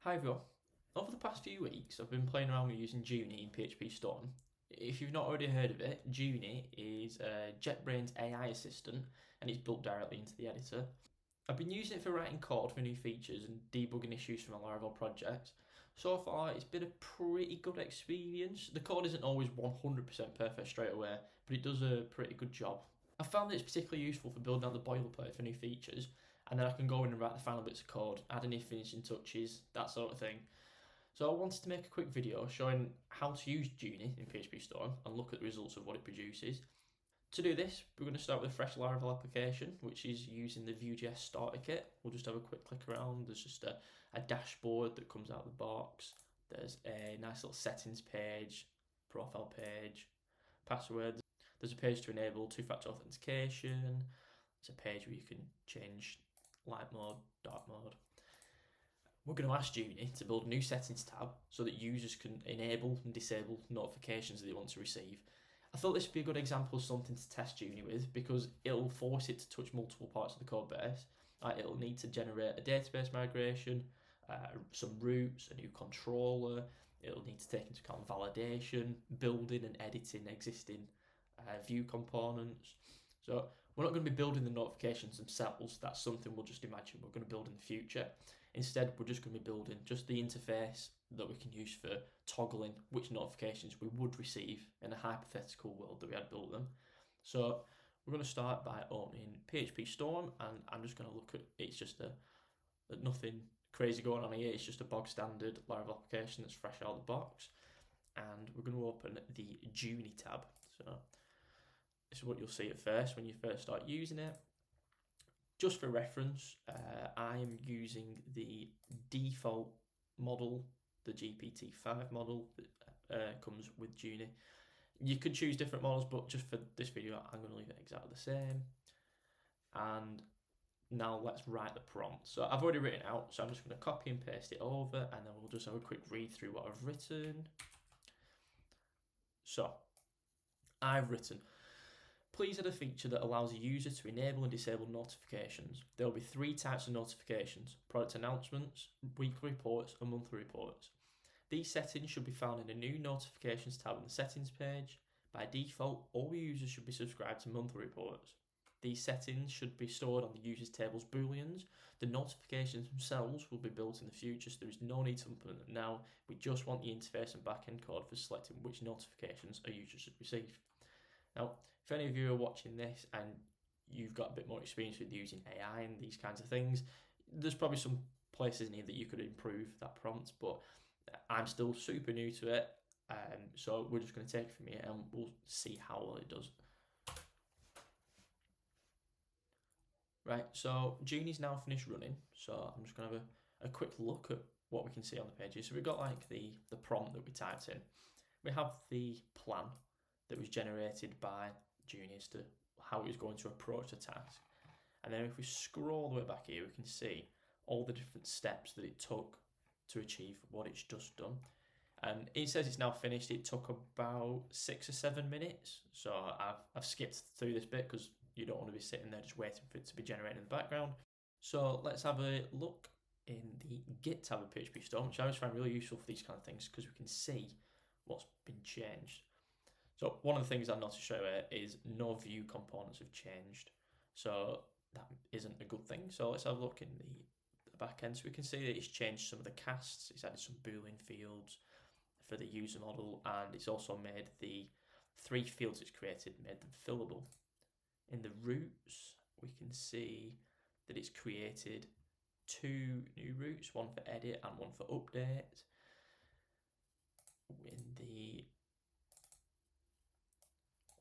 Hi everyone. Over the past few weeks, I've been playing around with using Junie in PhpStorm. If you've not already heard of it, Junie is JetBrains AI assistant and it's built directly into the editor. I've been using it for writing code for new features and debugging issues for my Laravel project. So far, it's been a pretty good experience. The code isn't always 100% perfect straight away, but it does a pretty good job. I found that it's particularly useful for building out the boilerplate for new features, and then I can go in and write the final bits of code, add any finishing touches, that sort of thing. So I wanted to make a quick video showing how to use Junie in PhpStorm and look at the results of what it produces. To do this, we're going to start with a fresh Laravel application, which is using the Vue.js starter kit. We'll just have a quick click around. There's just a dashboard that comes out of the box. There's a nice little settings page, profile page, passwords. There's a page to enable two-factor authentication. There's a page where you can change light mode, dark mode. We're going to ask Junie to build a new settings tab so that users can enable and disable notifications that they want to receive. I thought this would be a good example of something to test Junie with because it'll force it to touch multiple parts of the code base. It'll need to generate a database migration, some routes, a new controller. It'll need to take into account validation, building and editing existing Vue components. So we're not going to be building the notifications themselves. That's something we'll just imagine we're going to build in the future. Instead, we're just going to be building just the interface that we can use for toggling which notifications we would receive in a hypothetical world that we had built them. So we're going to start by opening PhpStorm, and I'm just going to look at it's just nothing crazy going on here. It's just a bog standard Laravel application that's fresh out of the box, and we're going to open the Junie tab. So this is what you'll see at first when you first start using it. Just for reference, I'm using the default model, the GPT-5 model that comes with Junie. You could choose different models, but just for this video, I'm going to leave it exactly the same. And now let's write the prompt. So I've already written out, so I'm just going to copy and paste it over, and then we'll just have a quick read through what I've written. So I've written, please add a feature that allows a user to enable and disable notifications. There will be 3 types of notifications: product announcements, weekly reports, and monthly reports. These settings should be found in a new notifications tab on the settings page. By default, all users should be subscribed to monthly reports. These settings should be stored on the users table's booleans. The notifications themselves will be built in the future, so there is no need to implement them now. We just want the interface and backend code for selecting which notifications a user should receive. Now, if any of you are watching this and you've got a bit more experience with using AI and these kinds of things, there's probably some places in here that you could improve that prompt, but I'm still super new to it, so we're just going to take it from here and we'll see how well it does. Right, so Junie's now finished running, so I'm just going to have a quick look at what we can see on the pages. So we've got like the prompt that we typed in. We have the plan that was generated by Junie as to how it was going to approach the task. And then if we scroll all the way back here, we can see all the different steps that it took to achieve what it's just done. And it says it's now finished. It took about 6 or 7 minutes. So I've skipped through this bit because you don't want to be sitting there just waiting for it to be generated in the background. So let's have a look in the Git tab of PhpStorm, which I always find really useful for these kind of things because we can see what's been changed. So one of the things I noticed straight away is no Vue components have changed. So that isn't a good thing. So let's have a look in the back end. So we can see that it's changed some of the casts. It's added some Boolean fields for the user model, and it's also made the 3 fields it's created, made them fillable. In the routes, we can see that it's created 2 new routes, one for edit and one for update.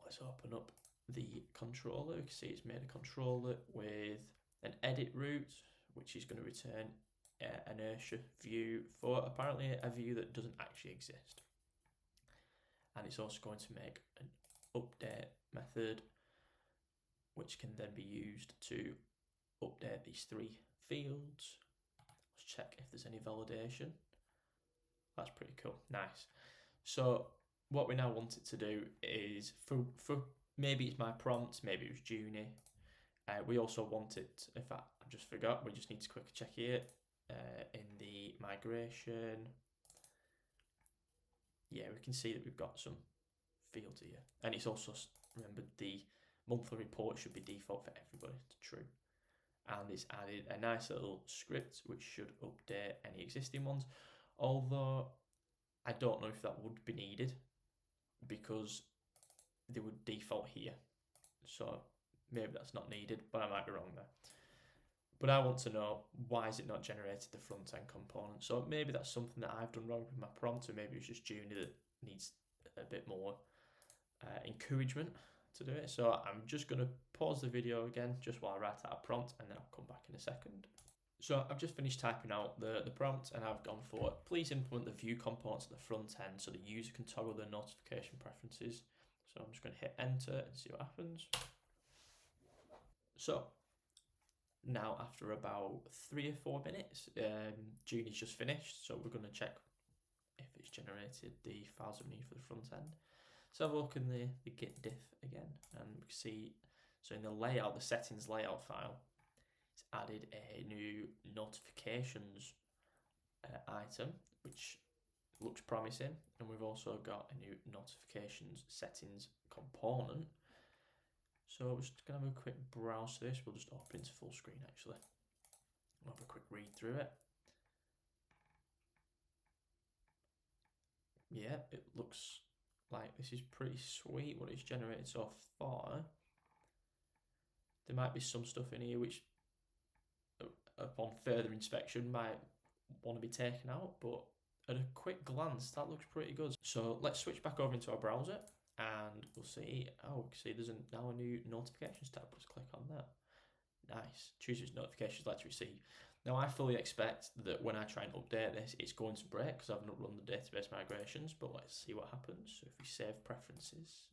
Let's open up the controller. You can see it's made a controller with an edit route, which is going to return an inertia view for apparently a view that doesn't actually exist. And it's also going to make an update method, which can then be used to update these 3 fields. Let's check if there's any validation. That's pretty cool. Nice. So what we now want it to do is for maybe it's my prompt, maybe it was Junie. We also want it, in fact, I just forgot, we just need to quickly check here. in the migration, yeah, we can see that we've got some fields here. And it's also, remember, the monthly report should be default for everybody to true. And it's added a nice little script which should update any existing ones. Although I don't know if that would be needed because they would default here. So maybe that's not needed, but I might be wrong there. But I want to know, why is it not generated the front end component? So maybe that's something that I've done wrong with my prompt, or maybe it's just Junie that needs a bit more encouragement to do it. So I'm just going to pause the video again just while I write out a prompt, and then I'll come back in a second. So I've just finished typing out the prompt, and I've gone for, please implement the view components at the front end so the user can toggle their notification preferences. So I'm just going to hit enter and see what happens. So now after about 3 or 4 minutes, Junie's just finished. So we're going to check if it's generated the files we need for the front end. So have a look in the git diff again, and we can see, so in the layout, the settings layout file, it's added a new notifications item, which looks promising, and we've also got a new notifications settings component. So we're just going to have a quick browse to this. We'll just open into full screen actually. We'll have a quick read through it. Yeah, it looks like this is pretty sweet what it's generated so far. There might be some stuff in here which upon further inspection might want to be taken out, but at a quick glance that looks pretty good. So let's switch back over into our browser and we'll see, oh, see there's now a new notifications tab. Let's click on that. Nice. Choose which notifications you'd like to receive. Now I fully expect that when I try and update this, it's going to break because I've not run the database migrations, but let's see what happens. So if we save preferences,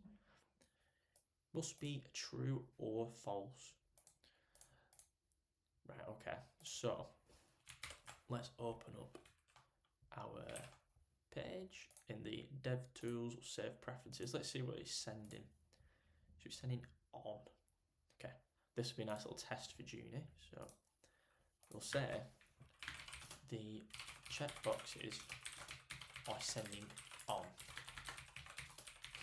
must be true or false. Right, okay. So let's open up our page in the dev tools, save preferences. Let's see what it's sending. So it's sending on. Okay, this will be a nice little test for Junie. So we'll say the checkboxes are sending on.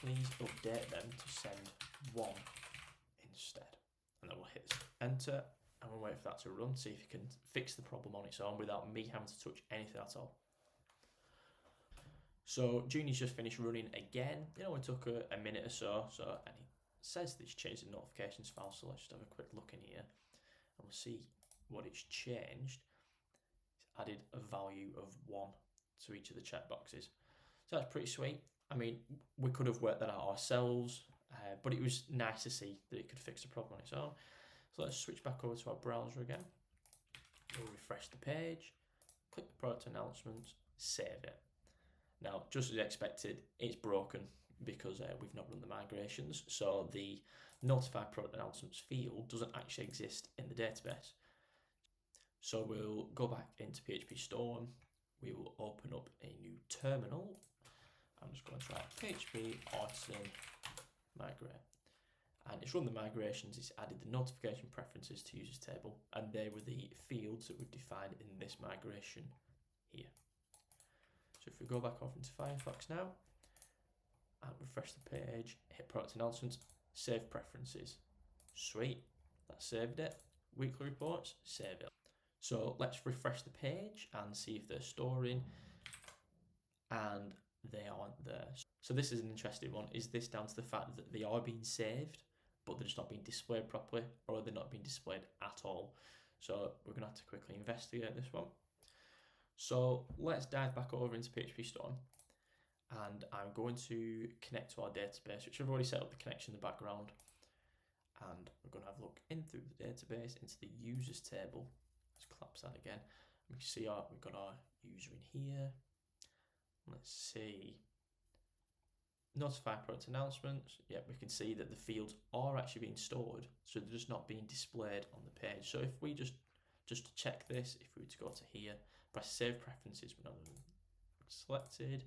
Please update them to send 1 instead. And then we'll hit enter and we'll wait for that to run, see if it can fix the problem on its own without me having to touch anything at all. So Junie's just finished running again. It only took a minute or so, and it says that it's changed the notifications file, so let's just have a quick look in here and we'll see what it's changed. It's added a value of 1 to each of the checkboxes. So that's pretty sweet. I mean, we could have worked that out ourselves, but it was nice to see that it could fix the problem on its own. So let's switch back over to our browser again. We'll refresh the page, click the product announcements, save it. Now, just as expected, it's broken because we've not run the migrations. So the notify product announcements field doesn't actually exist in the database. So we'll go back into PhpStorm. We will open up a new terminal. I'm just going to try PHP Artisan migrate. And it's run the migrations, it's added the notification preferences to users table, and they were the fields that we've defined in this migration here. So if we go back off into Firefox now, and refresh the page, hit product announcements, save preferences. Sweet, that saved it. Weekly reports, save it. So let's refresh the page and see if they're storing, and they aren't there. So this is an interesting one. Is this down to the fact that they are being saved, but they're just not being displayed properly, or are they not being displayed at all? So we're gonna have to quickly investigate this one. So let's dive back over into PhpStorm, and I'm going to connect to our database, which I've already set up the connection in the background. And we're going to have a look in through the database into the users table. Let's collapse that again. We can see we've got our user in here. Let's see. Notify product announcements. Yep, we can see that the fields are actually being stored, so they're just not being displayed on the page. So if we just to check this, if we were to go to here, press save preferences, we're not selected.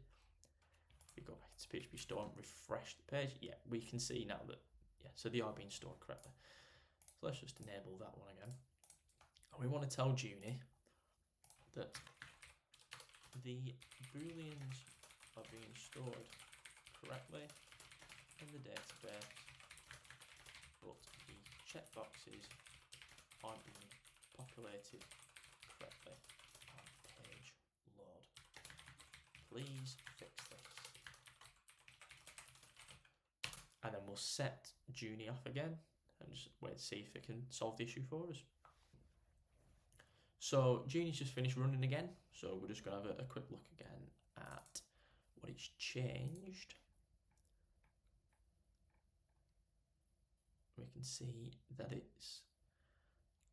We go back to PhpStorm, refresh the page. Yeah, we can see now that, yeah, so they are being stored correctly. So let's just enable that one again. And we want to tell Junie that the booleans are being stored correctly in the database, but the checkboxes aren't being populated correctly on page load. Please fix this. And then we'll set Junie off again and just wait to see if it can solve the issue for us. So Junie's just finished running again, so we're just going to have a quick look again at what it's changed. We can see that it's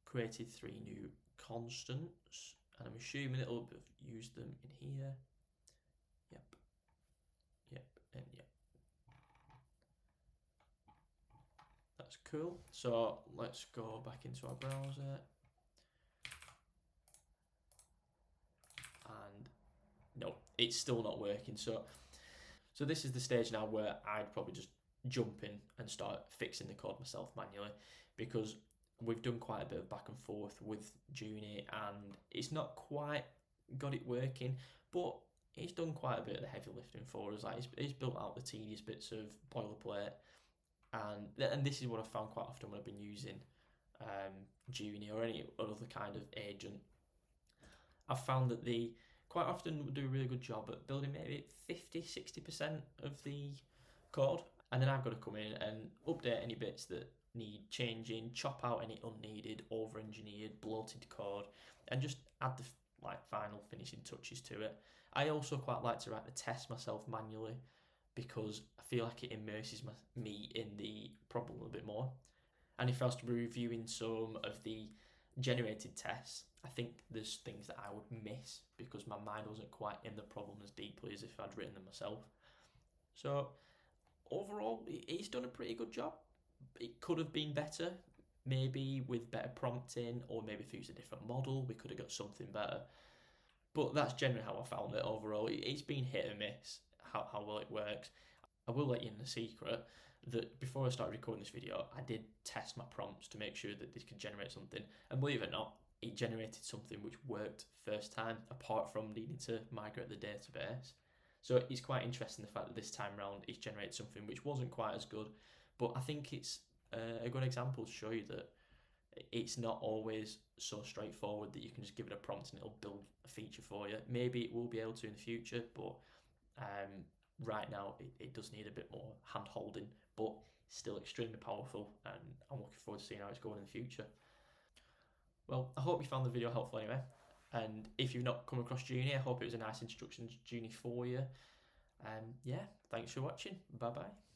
created 3 new constants, and I'm assuming it'll have used them in here. Yep, and yep. That's cool. So let's go back into our browser. And no, it's still not working. So this is the stage now where I'd probably just jump in and start fixing the code myself manually, because we've done quite a bit of back and forth with Junie and it's not quite got it working, but it's done quite a bit of the heavy lifting for us. Like it's built out the tedious bits of boilerplate, and this is what I've found quite often when I've been using Junie or any other kind of agent. I've found that they quite often do a really good job at building maybe 50-60% of the code, and then I've got to come in and update any bits that need changing, chop out any unneeded, over-engineered, bloated code, and just add the final finishing touches to it. I also quite like to write the test myself manually, because I feel like it immerses me in the problem a little bit more. And if I was to be reviewing some of the generated tests, I think there's things that I would miss because my mind wasn't quite in the problem as deeply as if I'd written them myself. So overall, it's done a pretty good job. It could have been better, maybe with better prompting, or maybe if it was a different model, we could have got something better. But that's generally how I found it overall. It's been hit and miss how well it works. I will let you in a secret that before I started recording this video, I did test my prompts to make sure that this could generate something. And believe it or not, it generated something which worked first time, apart from needing to migrate the database. So it's quite interesting the fact that this time around it's generated something which wasn't quite as good. But I think it's a good example to show you that it's not always so straightforward that you can just give it a prompt and it'll build a feature for you. Maybe it will be able to in the future, but right now it does need a bit more hand holding, but still extremely powerful, and I'm looking forward to seeing how it's going in the future. Well, I hope you found the video helpful anyway, and if you've not come across Junie, I hope it was a nice introduction to Junie for you. Yeah, thanks for watching. Bye bye.